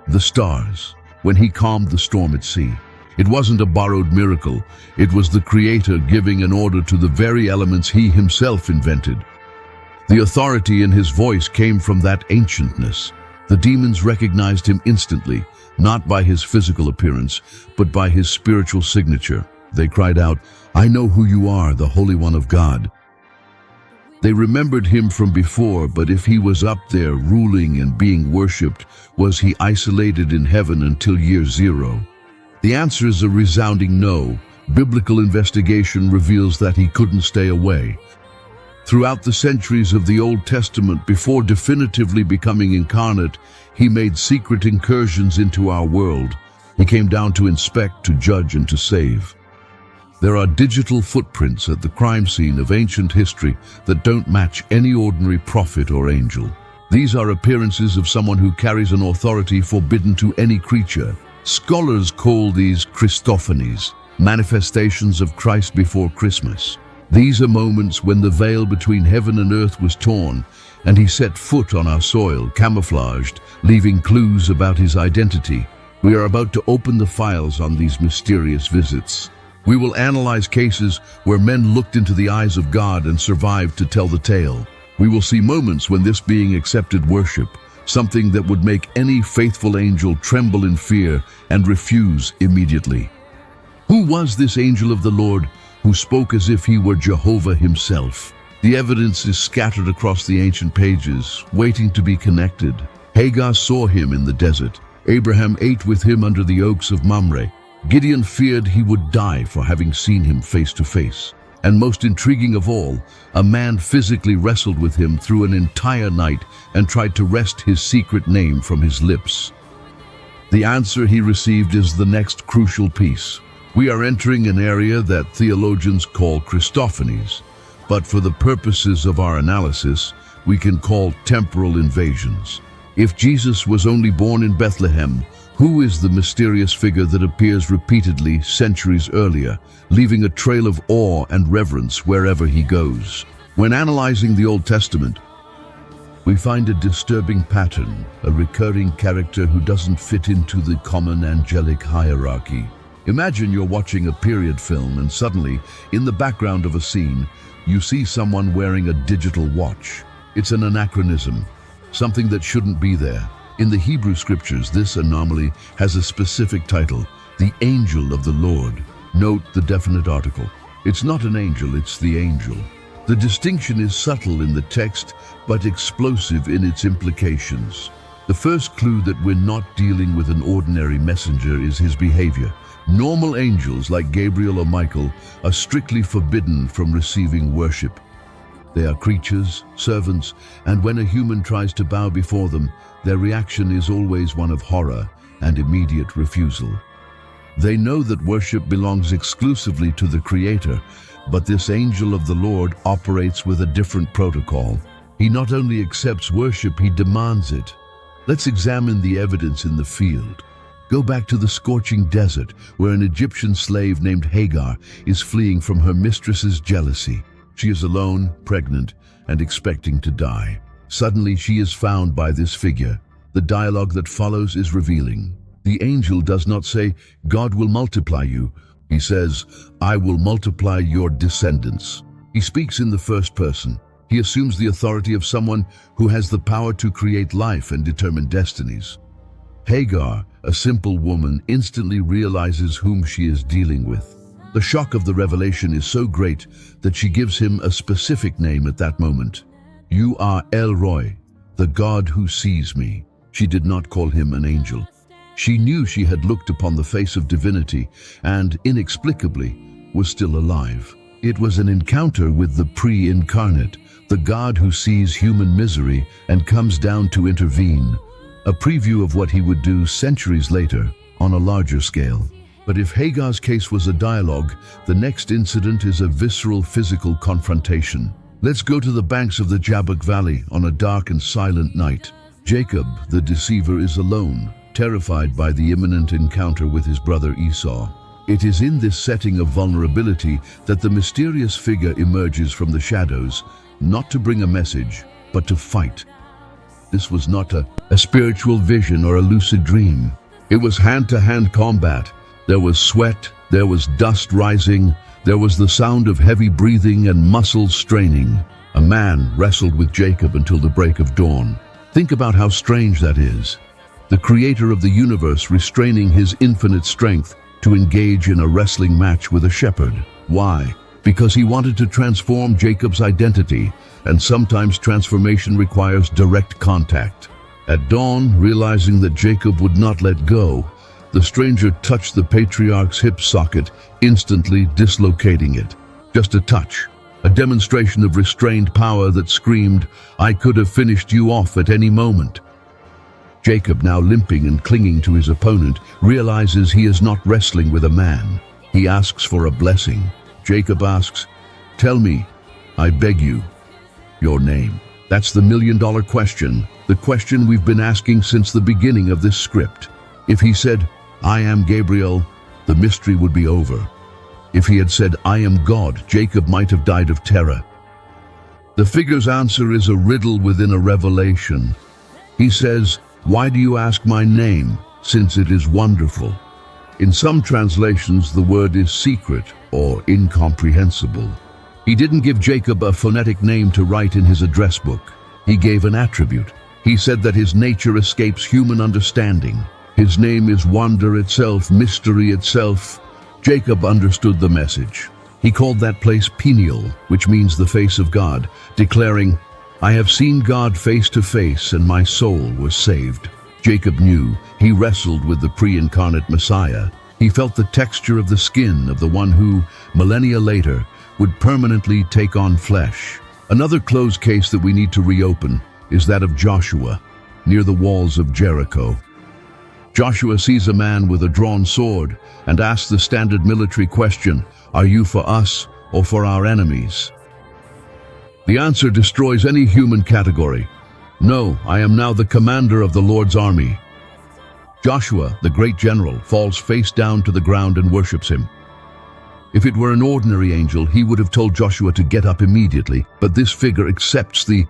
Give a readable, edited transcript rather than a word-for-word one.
The stars, when he calmed the storm at sea. It wasn't a borrowed miracle. It was the Creator giving an order to the very elements he himself invented. The authority in his voice came from that ancientness. The demons recognized him instantly, not by his physical appearance, but by his spiritual signature. They cried out, "I know who you are, the Holy One of God." They remembered him from before, but if he was up there ruling and being worshipped, was he isolated in heaven until year zero? The answer is a resounding no. Biblical investigation reveals that he couldn't stay away. Throughout the centuries of the Old Testament, before definitively becoming incarnate, he made secret incursions into our world. He came down to inspect, to judge, and to save. There are digital footprints at the crime scene of ancient history that don't match any ordinary prophet or angel. These are appearances of someone who carries an authority forbidden to any creature. Scholars call these Christophanies, manifestations of Christ before Christmas. These are moments when the veil between heaven and earth was torn, and he set foot on our soil, camouflaged, leaving clues about his identity. We are about to open the files on these mysterious visits. We will analyze cases where men looked into the eyes of God and survived to tell the tale. We will see moments when this being accepted worship, something that would make any faithful angel tremble in fear and refuse immediately. Who was this angel of the Lord who spoke as if he were Jehovah himself? The evidence is scattered across the ancient pages, waiting to be connected. Hagar saw him in the desert. Abraham ate with him under the oaks of Mamre. Gideon feared he would die for having seen him face to face. And most intriguing of all, a man physically wrestled with him through an entire night and tried to wrest his secret name from his lips. The answer he received is the next crucial piece. We are entering an area that theologians call Christophanies, but for the purposes of our analysis, we can call temporal invasions. If Jesus was only born in Bethlehem, who is the mysterious figure that appears repeatedly centuries earlier, leaving a trail of awe and reverence wherever he goes? When analyzing the Old Testament, we find a disturbing pattern, a recurring character who doesn't fit into the common angelic hierarchy. Imagine you're watching a period film and suddenly, in the background of a scene, you see someone wearing a digital watch. It's an anachronism, something that shouldn't be there. In the Hebrew scriptures, this anomaly has a specific title, the angel of the Lord. Note the definite article. It's not an angel, it's the angel. The distinction is subtle in the text, but explosive in its implications. The first clue that we're not dealing with an ordinary messenger is his behavior. Normal angels like Gabriel or Michael are strictly forbidden from receiving worship. They are creatures, servants, and when a human tries to bow before them, their reaction is always one of horror and immediate refusal. They know that worship belongs exclusively to the Creator, but this angel of the Lord operates with a different protocol. He not only accepts worship, he demands it. Let's examine the evidence in the field. Go back to the scorching desert, where an Egyptian slave named Hagar is fleeing from her mistress's jealousy. She is alone, pregnant, and expecting to die. Suddenly, she is found by this figure. The dialogue that follows is revealing. The angel does not say, "God will multiply you." He says, "I will multiply your descendants." He speaks in the first person. He assumes the authority of someone who has the power to create life and determine destinies. Hagar, a simple woman, instantly realizes whom she is dealing with. The shock of the revelation is so great that she gives him a specific name at that moment. "You are El Roi, the God who sees me." She did not call him an angel. She knew she had looked upon the face of divinity and, inexplicably, was still alive. It was an encounter with the pre-incarnate, the God who sees human misery and comes down to intervene, a preview of what he would do centuries later on a larger scale. But if Hagar's case was a dialogue, the next incident is a visceral physical confrontation. Let's go to the banks of the Jabbok Valley on a dark and silent night. Jacob, the deceiver, is alone, terrified by the imminent encounter with his brother Esau. It is in this setting of vulnerability that the mysterious figure emerges from the shadows, not to bring a message, but to fight. This was not a spiritual vision or a lucid dream. It was hand-to-hand combat. There was sweat, there was dust rising, there was the sound of heavy breathing and muscles straining. A man wrestled with Jacob until the break of dawn. Think about how strange that is. The creator of the universe restraining his infinite strength to engage in a wrestling match with a shepherd. Why? Because he wanted to transform Jacob's identity, and sometimes transformation requires direct contact. At dawn, realizing that Jacob would not let go, the stranger touched the patriarch's hip socket, instantly dislocating it. Just a touch, a demonstration of restrained power that screamed, "I could have finished you off at any moment." Jacob, now limping and clinging to his opponent, realizes he is not wrestling with a man. He asks for a blessing. Jacob asks, "Tell me, I beg you, your name." That's the million-dollar question, the question we've been asking since the beginning of this script. If he said, "I am Gabriel," the mystery would be over. If he had said, "I am God," Jacob might have died of terror. The figure's answer is a riddle within a revelation. He says, "Why do you ask my name, since it is wonderful?" In some translations, the word is secret or incomprehensible. He didn't give Jacob a phonetic name to write in his address book. He gave an attribute. He said that his nature escapes human understanding. His name is wonder itself, mystery itself. Jacob understood the message. He called that place Peniel, which means the face of God, declaring, "I have seen God face to face, and my soul was saved." Jacob knew he wrestled with the pre-incarnate Messiah. He felt the texture of the skin of the one who, millennia later, would permanently take on flesh. Another closed case that we need to reopen is that of Joshua, near the walls of Jericho. Joshua sees a man with a drawn sword and asks the standard military question, "Are you for us or for our enemies?" The answer destroys any human category. "No, I am now the commander of the Lord's army." Joshua, the great general, falls face down to the ground and worships him. If it were an ordinary angel, he would have told Joshua to get up immediately, but this figure accepts the